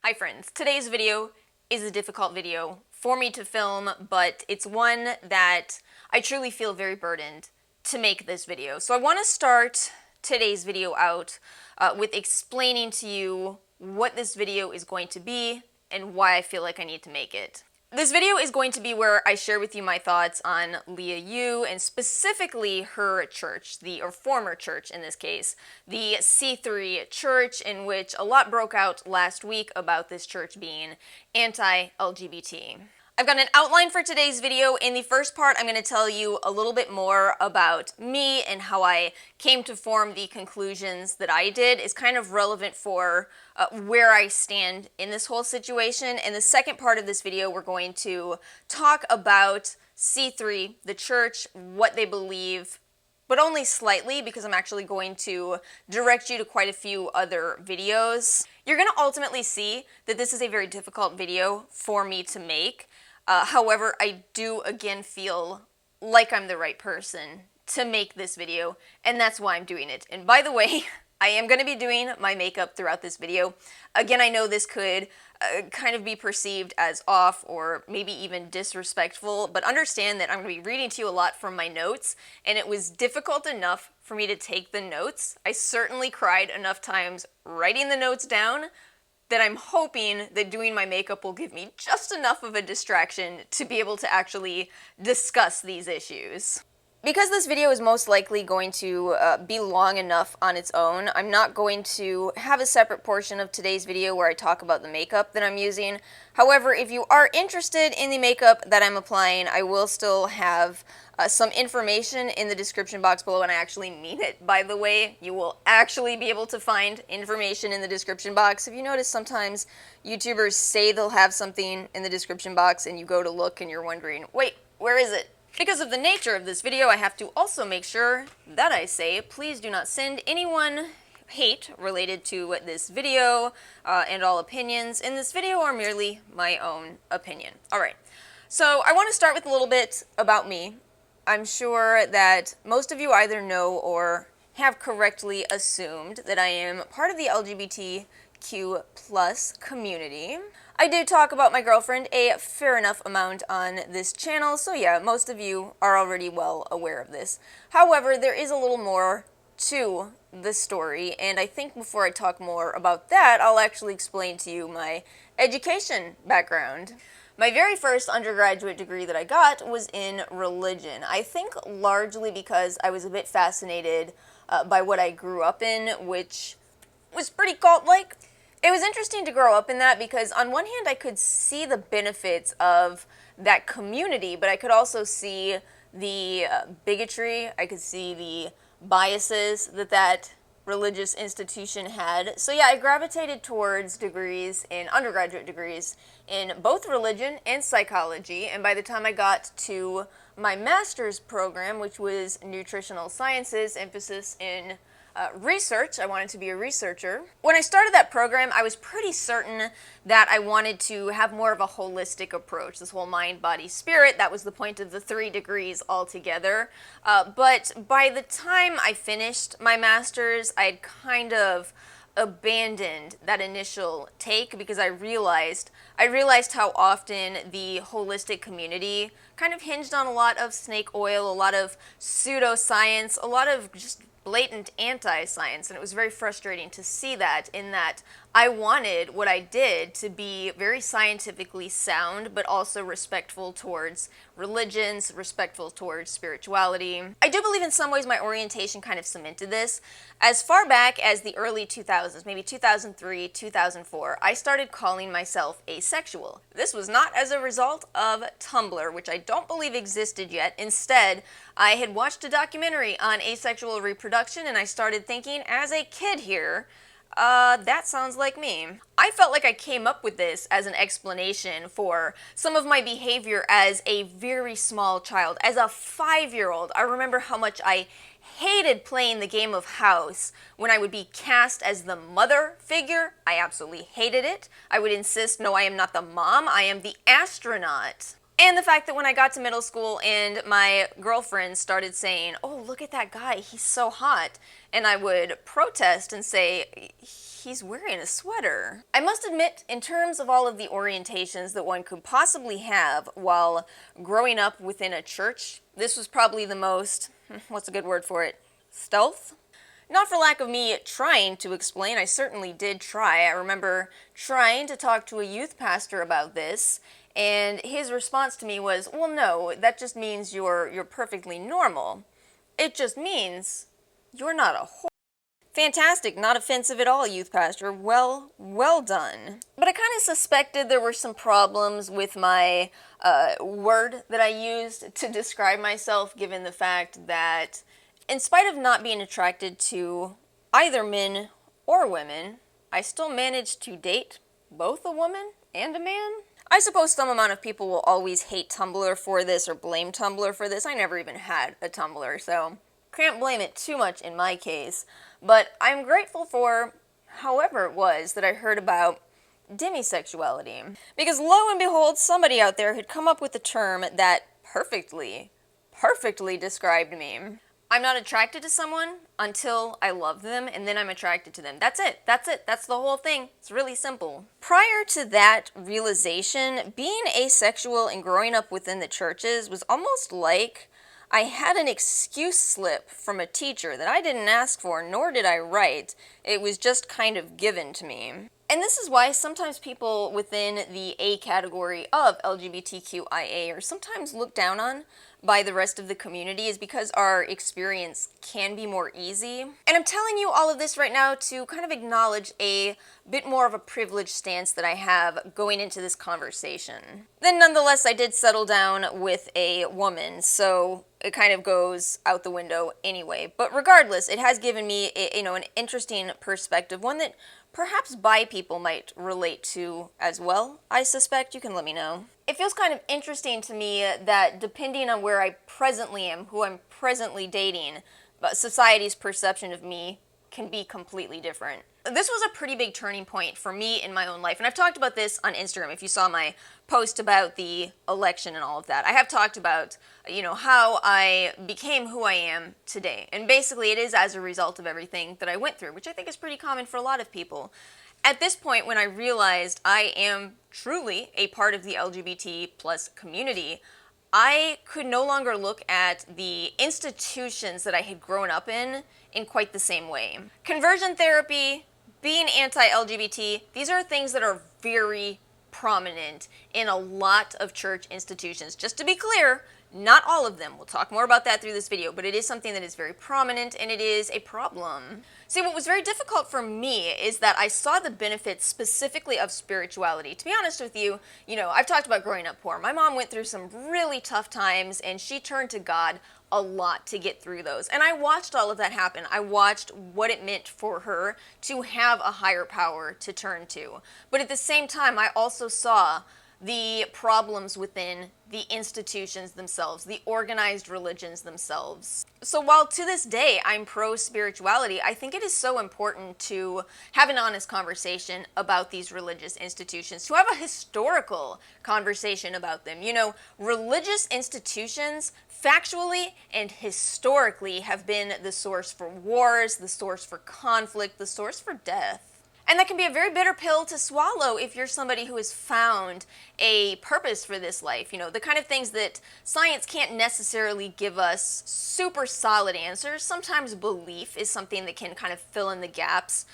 Hi friends, today's video is a difficult video for me to film, but it's one that I truly feel very burdened to make this video. So I want to start today's video out with explaining to you what this video is going to be and why I feel like I need to make it. This video is going to be where I share with you my thoughts on Liah Yoo and specifically her church, or former church in this case, the C3 church, in which a lot broke out last week about this church being anti-LGBT. I've got an outline for today's video. In the first part, I'm going to tell you a little bit more about me and how I came to form the conclusions that I did. Is kind of relevant for where I stand in this whole situation. In the second part of this video, we're going to talk about C3, the church, what they believe, but only slightly, because I'm actually going to direct you to quite a few other videos. You're going to ultimately see that this is a very difficult video for me to make. However, I do again feel like I'm the right person to make this video, and that's why I'm doing it. And by the way, I am going to be doing my makeup throughout this video. Again, I know this could kind of be perceived as off or maybe even disrespectful, but understand that I'm going to be reading to you a lot from my notes, and it was difficult enough for me to take the notes. I certainly cried enough times writing the notes down that I'm hoping that doing my makeup will give me just enough of a distraction to be able to actually discuss these issues. Because this video is most likely going to be long enough on its own, I'm not going to have a separate portion of today's video where I talk about the makeup that I'm using. However, if you are interested in the makeup that I'm applying, I will still have some information in the description box below, and I actually mean it, by the way. You will actually be able to find information in the description box. If you notice, sometimes YouTubers say they'll have something in the description box, and you go to look and you're wondering, wait, where is it? Because of the nature of this video, I have to also make sure that I say, please do not send anyone hate related to this video, and all opinions in this video are merely my own opinion. Alright, so I want to start with a little bit about me. I'm sure that most of you either know or have correctly assumed that I am part of the LGBTQ plus community. I do talk about my girlfriend a fair enough amount on this channel, so yeah, most of you are already well aware of this. However, there is a little more to the story, and I think before I talk more about that, I'll actually explain to you my education background. My very first undergraduate degree that I got was in religion. I think largely because I was a bit fascinated by what I grew up in, which was pretty cult-like. It was interesting to grow up in that because on one hand I could see the benefits of that community, but I could also see the bigotry, I could see the biases that religious institution had. So yeah, I gravitated towards undergraduate degrees in both religion and psychology, and by the time I got to my master's program, which was nutritional sciences, emphasis in research, I wanted to be a researcher. When I started that program, I was pretty certain that I wanted to have more of a holistic approach, this whole mind, body, spirit. That was the point of the 3 degrees altogether. But by the time I finished my master's, I'd kind of abandoned that initial take because I realized how often the holistic community kind of hinged on a lot of snake oil, a lot of pseudoscience, a lot of just blatant anti-science, and it was very frustrating to see that, in that I wanted what I did to be very scientifically sound, but also respectful towards religions, respectful towards spirituality. I do believe in some ways my orientation kind of cemented this. As far back as the early 2000s, maybe 2003, 2004, I started calling myself asexual. This was not as a result of Tumblr, which I don't believe existed yet. Instead, I had watched a documentary on asexual reproduction, and I started thinking, as a kid here, that sounds like me. I felt like I came up with this as an explanation for some of my behavior as a very small child. As a 5-year-old, I remember how much I hated playing the game of house when I would be cast as the mother figure. I absolutely hated it. I would insist, no, I am not the mom, I am the astronaut. And the fact that when I got to middle school and my girlfriends started saying, "Oh, look at that guy, he's so hot," and I would protest and say, "He's wearing a sweater." I must admit, in terms of all of the orientations that one could possibly have while growing up within a church, this was probably the most, what's a good word for it, stealth? Not for lack of me trying to explain, I certainly did try. I remember trying to talk to a youth pastor about this, and his response to me was, "Well, no, that just means you're perfectly normal. It just means you're not a whore." Fantastic, not offensive at all, youth pastor. Well done. But I kind of suspected there were some problems with my word that I used to describe myself, given the fact that in spite of not being attracted to either men or women, I still managed to date both a woman and a man. I suppose some amount of people will always hate Tumblr for this or blame Tumblr for this. I never even had a Tumblr, so can't blame it too much in my case. But I'm grateful for however it was that I heard about demisexuality. Because lo and behold, somebody out there had come up with a term that perfectly described me. I'm not attracted to someone until I love them, and then I'm attracted to them. That's it. That's the whole thing. It's really simple. Prior to that realization, being asexual and growing up within the churches was almost like I had an excuse slip from a teacher that I didn't ask for, nor did I write. It was just kind of given to me. And this is why sometimes people within the A category of LGBTQIA are sometimes looked down on by the rest of the community, is because our experience can be more easy. And I'm telling you all of this right now to kind of acknowledge a bit more of a privileged stance that I have going into this conversation. Then nonetheless, I did settle down with a woman, so it kind of goes out the window anyway. But regardless, it has given me an interesting perspective, one that perhaps bi people might relate to as well. I suspect. You can let me know. It feels kind of interesting to me that depending on where I presently am, who I'm presently dating, but society's perception of me can be completely different. This was a pretty big turning point for me in my own life, and I've talked about this on Instagram. If you saw my post about the election and all of that, I have talked about, how I became who I am today. And basically it is as a result of everything that I went through, which I think is pretty common for a lot of people. At this point, when I realized I am truly a part of the LGBT plus community, I could no longer look at the institutions that I had grown up in quite the same way. Conversion therapy, being anti-LGBT, these are things that are very prominent in a lot of church institutions. Just to be clear, not all of them. We'll talk more about that through this video, but it is something that is very prominent and it is a problem. See, what was very difficult for me is that I saw the benefits specifically of spirituality. To be honest with you, I've talked about growing up poor. My mom went through some really tough times and she turned to God a lot to get through those. And I watched all of that happen. I watched what it meant for her to have a higher power to turn to. But at the same time, I also saw the problems within the institutions themselves, the organized religions themselves. So while to this day I'm pro-spirituality, I think it is so important to have an honest conversation about these religious institutions, to have a historical conversation about them. Religious institutions factually and historically have been the source for wars, the source for conflict, the source for death. And that can be a very bitter pill to swallow if you're somebody who has found a purpose for this life. The kind of things that science can't necessarily give us super solid answers. Sometimes belief is something that can kind of fill in the gaps.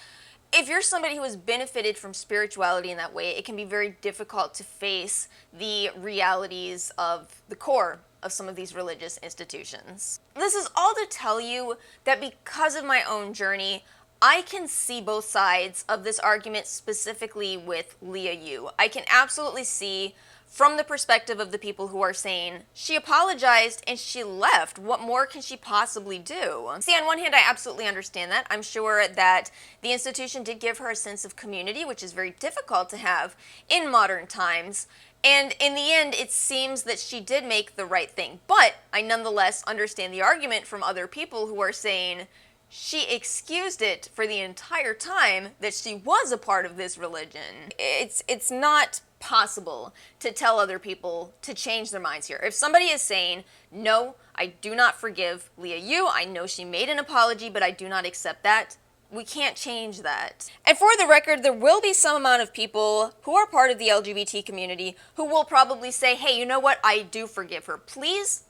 If you're somebody who has benefited from spirituality in that way, it can be very difficult to face the realities of the core of some of these religious institutions. This is all to tell you that because of my own journey, I can see both sides of this argument, specifically with Liah Yoo. I can absolutely see from the perspective of the people who are saying, she apologized and she left. What more can she possibly do? See, on one hand, I absolutely understand that. I'm sure that the institution did give her a sense of community, which is very difficult to have in modern times. And in the end, it seems that she did make the right thing. But I nonetheless understand the argument from other people who are saying, she excused it for the entire time that she was a part of this religion. It's not impossible to tell other people to change their minds here. If somebody is saying, no, I do not forgive Liah Yoo, I know she made an apology, but I do not accept that, we can't change that. And for the record, there will be some amount of people who are part of the LGBT community who will probably say, hey, you know what, I do forgive her. Please,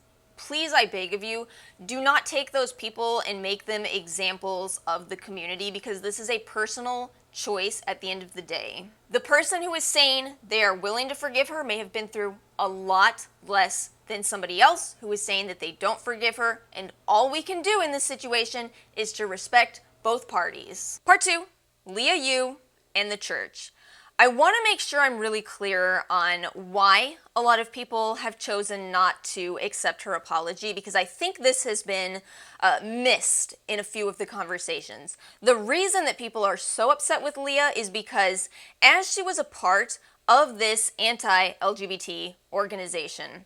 I beg of you, do not take those people and make them examples of the community, because this is a personal choice at the end of the day. The person who is saying they are willing to forgive her may have been through a lot less than somebody else who is saying that they don't forgive her, and all we can do in this situation is to respect both parties. Part 2, Liah Yoo and the church. I want to make sure I'm really clear on why a lot of people have chosen not to accept her apology, because I think this has been missed in a few of the conversations. The reason that people are so upset with Liah is because as she was a part of this anti-LGBT organization,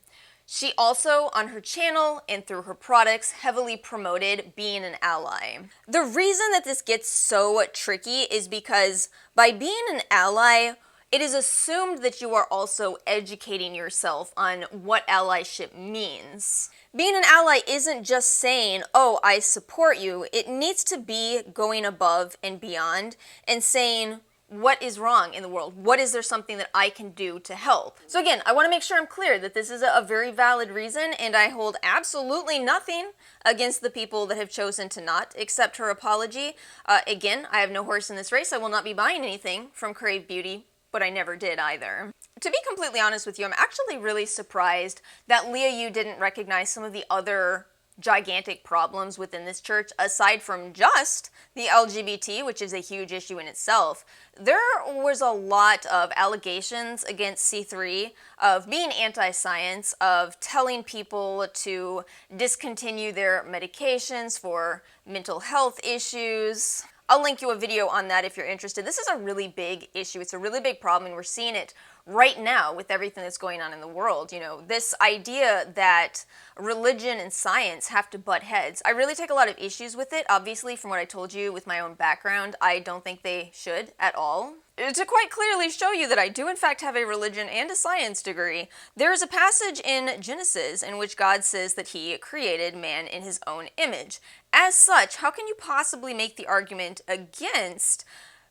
she also, on her channel and through her products, heavily promoted being an ally. The reason that this gets so tricky is because by being an ally, it is assumed that you are also educating yourself on what allyship means. Being an ally isn't just saying, oh, I support you. It needs to be going above and beyond and saying, what is wrong in the world? What is there something that I can do to help? So again, I want to make sure I'm clear that this is a very valid reason, and I hold absolutely nothing against the people that have chosen to not accept her apology. Again, I have no horse in this race. I will not be buying anything from Crave Beauty, but I never did either. To be completely honest with you, I'm actually really surprised that Liah Yoo didn't recognize some of the other gigantic problems within this church, aside from just the LGBT, which is a huge issue in itself. There was a lot of allegations against C3 of being anti-science, of telling people to discontinue their medications for mental health issues. I'll link you a video on that if you're interested. This is a really big issue. It's a really big problem, and we're seeing it right now with everything that's going on in the world. You know, this idea that religion and science have to butt heads. I really take a lot of issues with it. Obviously, from what I told you with my own background, I don't think they should at all. To quite clearly show you that I do in fact have a religion and a science degree, there is a passage in Genesis in which God says that he created man in his own image. As such, how can you possibly make the argument against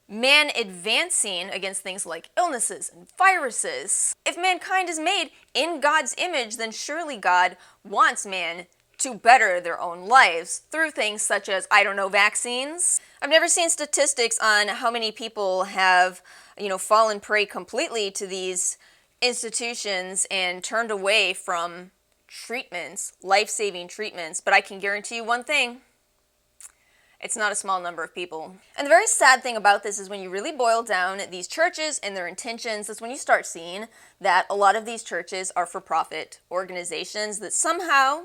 man advancing against things like illnesses and viruses? If mankind is made in God's image, then surely God wants man to better their own lives through things such as, I don't know, vaccines. I've never seen statistics on how many people have, fallen prey completely to these institutions and turned away from treatments, life-saving treatments, but I can guarantee you one thing: it's not a small number of people. And the very sad thing about this is when you really boil down these churches and their intentions, that's when you start seeing that a lot of these churches are for-profit organizations that somehow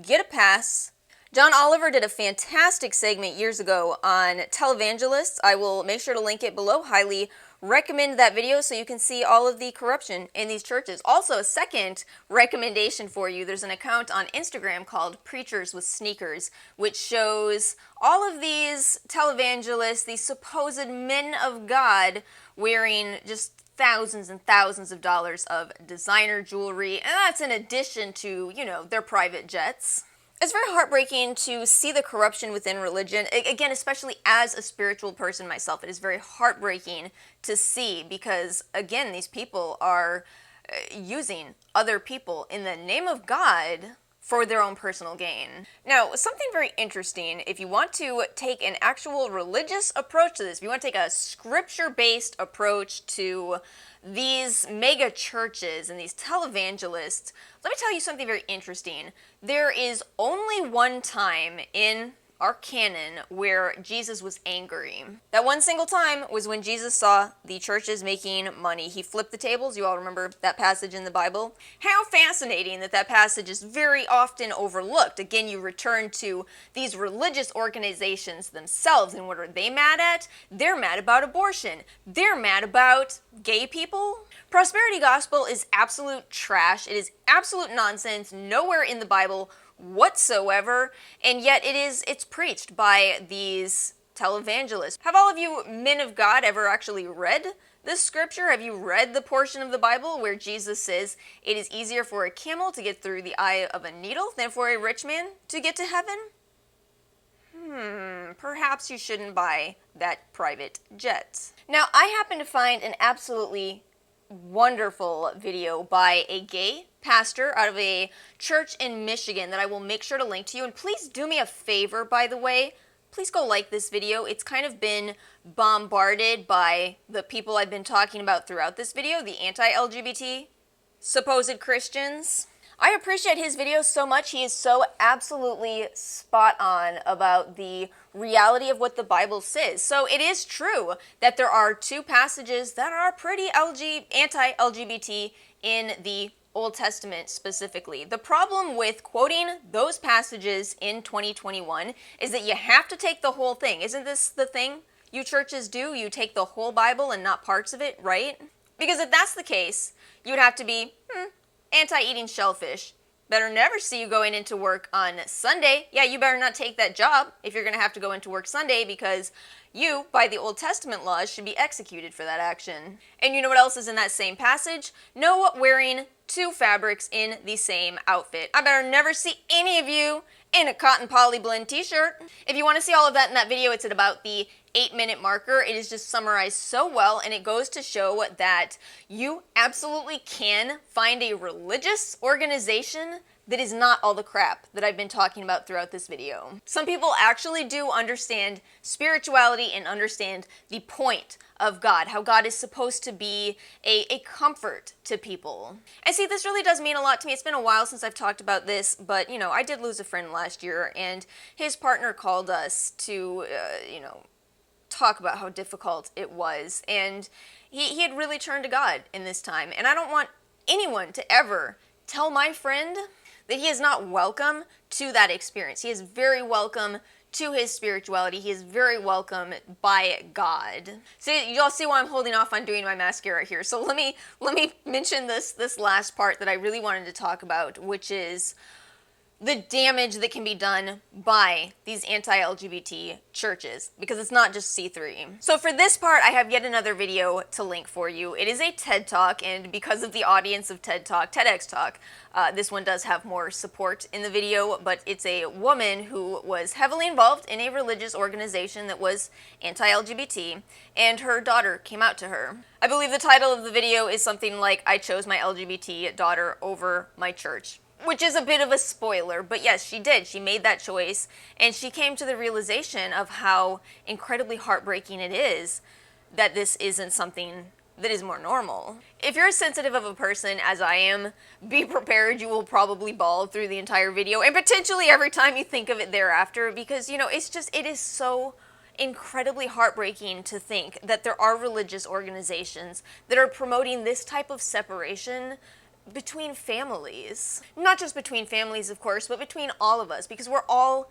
get a pass. John Oliver did a fantastic segment years ago on televangelists. I will make sure to link it below. Highly recommend that video so you can see all of the corruption in these churches. Also, a second recommendation for you, there's an account on Instagram called Preachers with Sneakers, which shows all of these televangelists, these supposed men of God, wearing just thousands and thousands of dollars of designer jewelry, and that's in addition to, their private jets. It's very heartbreaking to see the corruption within religion. Again, especially as a spiritual person myself, it is very heartbreaking to see because, again, these people are using other people in the name of God for their own personal gain. Now, something very interesting, if you want to take an actual religious approach to this, if you want to take a scripture-based approach to these mega churches and these televangelists, let me tell you something very interesting. There is only one time in our canon where Jesus was angry. That one single time was when Jesus saw the churches making money. He flipped the tables. You all remember that passage in the Bible? How fascinating that passage is very often overlooked. Again, you return to these religious organizations themselves, and what are they mad at? They're mad about abortion. They're mad about gay people. Prosperity gospel is absolute trash. It is absolute nonsense. Nowhere in the Bible whatsoever, and yet it's preached by these televangelists. Have all of you men of God ever actually read This scripture, have you read the portion of the Bible where Jesus says it is easier for a camel to get through the eye of a needle than for a rich man to get to heaven? Perhaps you shouldn't buy that private jet. Now, I happen to find an absolutely wonderful video by a gay pastor out of a church in Michigan that I will make sure to link to you. And please do me a favor, by the way. Please go like this video. It's kind of been bombarded by the people I've been talking about throughout this video, the anti-LGBT supposed Christians. I appreciate his videos so much. He is so absolutely spot on about the reality of what the Bible says. So it is true that there are two passages that are pretty anti-LGBT in the Old Testament specifically. The problem with quoting those passages in 2021 is that you have to take the whole thing. Isn't this the thing you churches do? You take the whole Bible and not parts of it, right? Because if that's the case, you would have to be anti-eating shellfish. Better never see you going into work on Sunday. Yeah, you better not take that job if you're going to have to go into work Sunday, because you, by the Old Testament laws, should be executed for that action. And you know what else is in that same passage? No wearing two fabrics in the same outfit. I better never see any of you in a cotton poly blend t-shirt. If you want to see all of that in that video, it's at about the 8-minute marker. It is just summarized so well, and it goes to show that you absolutely can find a religious organization that is not all the crap that I've been talking about throughout this video. Some people actually do understand spirituality and understand the point of God, how God is supposed to be a comfort to people. And see, this really does mean a lot to me. It's been a while since I've talked about this, but, you know, I did lose a friend last year, and his partner called us to, talk about how difficult it was. And he had really turned to God in this time. And I don't want anyone to ever tell my friend that he is not welcome to that experience. He is very welcome to his spirituality. He is very welcome by God. So y'all see why I'm holding off on doing my mascara here. So let me mention this last part that I really wanted to talk about, which is the damage that can be done by these anti-LGBT churches, because it's not just C3. So for this part, I have yet another video to link for you. It is a TED Talk, and because of the audience of TED Talk, TEDx Talk, this one does have more support in the video, but it's a woman who was heavily involved in a religious organization that was anti-LGBT, and her daughter came out to her. I believe the title of the video is something like, "I chose my LGBT daughter over my church," which is a bit of a spoiler, but yes, she did. She made that choice, and she came to the realization of how incredibly heartbreaking it is that this isn't something that is more normal. If you're as sensitive of a person as I am, be prepared. You will probably bawl through the entire video, and potentially every time you think of it thereafter, because, you know, it is so incredibly heartbreaking to think that there are religious organizations that are promoting this type of separation between families. Not just between families, of course, but between all of us, because we're all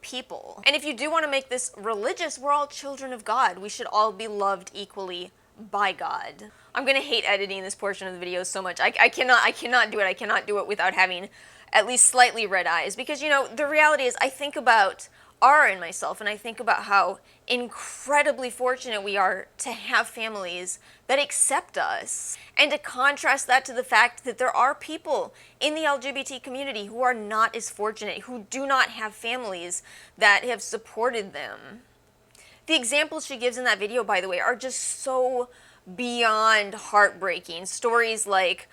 people. And if you do want to make this religious, we're all children of God. We should all be loved equally by God. I'm gonna hate editing this portion of the video so much. I cannot do it. I cannot do it without having at least slightly red eyes, because, you know, the reality is, I think about Ara and myself, and I think about how incredibly fortunate we are to have families that accept us. And to contrast that to the fact that there are people in the LGBT community who are not as fortunate, who do not have families that have supported them. The examples she gives in that video, by the way, are just so beyond heartbreaking. Stories like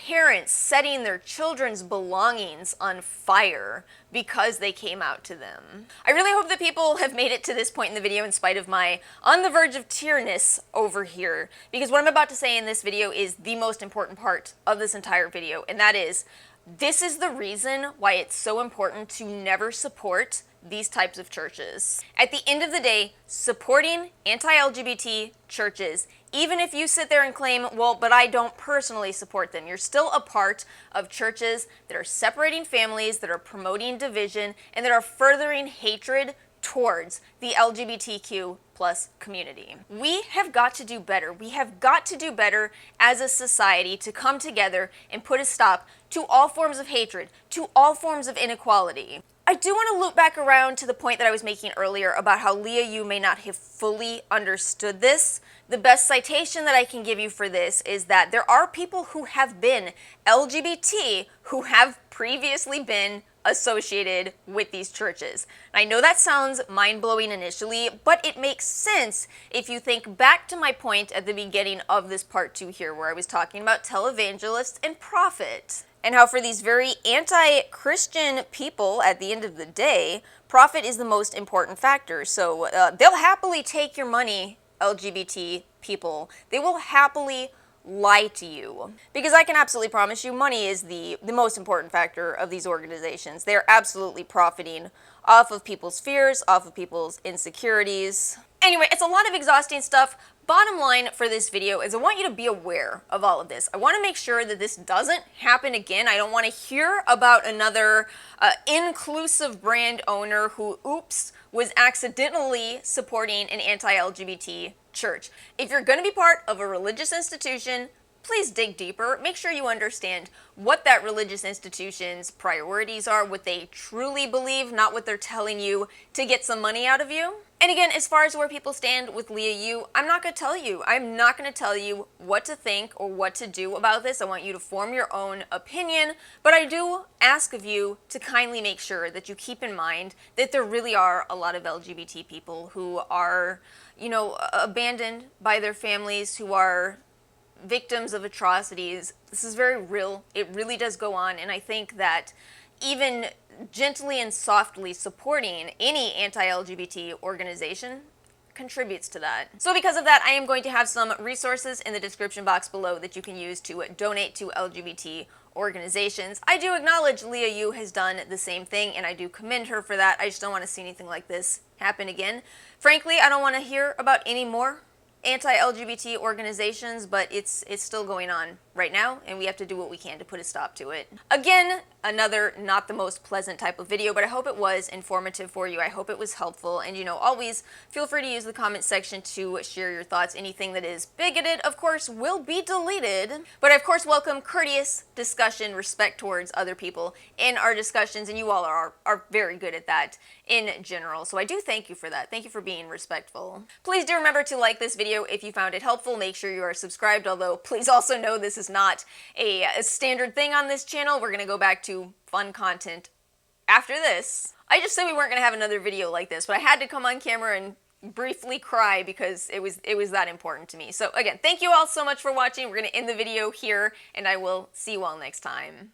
parents setting their children's belongings on fire because they came out to them. I really hope that people have made it to this point in the video in spite of my on the verge of tearness over here, because what I'm about to say in this video is the most important part of this entire video, and that is, this is the reason why it's so important to never support these types of churches. At the end of the day, supporting anti-LGBT churches, even if you sit there and claim, well, but I don't personally support them, you're still a part of churches that are separating families, that are promoting division, and that are furthering hatred towards the LGBTQ plus community. We have got to do better. We have got to do better as a society to come together and put a stop to all forms of hatred, to all forms of inequality. I do want to loop back around to the point that I was making earlier about how Liah Yoo may not have fully understood this. The best citation that I can give you for this is that there are people who have been LGBT who have previously been associated with these churches. I know that sounds mind-blowing initially, but it makes sense if you think back to my point at the beginning of this part 2 here, where I was talking about televangelists and prophet, and how for these very anti-Christian people, at the end of the day, profit is the most important factor. So they'll happily take your money, LGBT people. They will happily lie to you. Because I can absolutely promise you, money is the most important factor of these organizations. They're absolutely profiting off of people's fears, off of people's insecurities. Anyway, it's a lot of exhausting stuff. Bottom line for this video is I want you to be aware of all of this. I want to make sure that this doesn't happen again. I don't want to hear about another inclusive brand owner who, oops, was accidentally supporting an anti-LGBT church. If you're going to be part of a religious institution, please dig deeper. Make sure you understand what that religious institution's priorities are, what they truly believe, not what they're telling you to get some money out of you. And again, as far as where people stand with Liah Yoo, I'm not going to tell you. I'm not going to tell you what to think or what to do about this. I want you to form your own opinion, but I do ask of you to kindly make sure that you keep in mind that there really are a lot of LGBT people who are, you know, abandoned by their families, who are victims of atrocities. This is very real. It really does go on, and I think that even gently and softly supporting any anti-LGBT organization contributes to that. So because of that, I am going to have some resources in the description box below that you can use to donate to LGBT organizations. I do acknowledge Liah Yoo has done the same thing, and I do commend her for that. I just don't want to see anything like this happen again. Frankly, I don't want to hear about any more anti-LGBT organizations, but it's still going on right now, and we have to do what we can to put a stop to it. Again, another not the most pleasant type of video, but I hope it was informative for you. I hope it was helpful, and you know, always feel free to use the comment section to share your thoughts. Anything that is bigoted, of course, will be deleted, but I of course welcome courteous discussion, respect towards other people in our discussions, and you all are very good at that in general, so I do thank you for that. Thank you for being respectful. Please do remember to like this video if you found it helpful. Make sure you are subscribed, although please also know this is not a standard thing on this channel. We're gonna go back to fun content after this. I just said we weren't gonna have another video like this, but I had to come on camera and briefly cry because it was that important to me. So again, thank you all so much for watching. We're gonna end the video here, and I will see you all next time.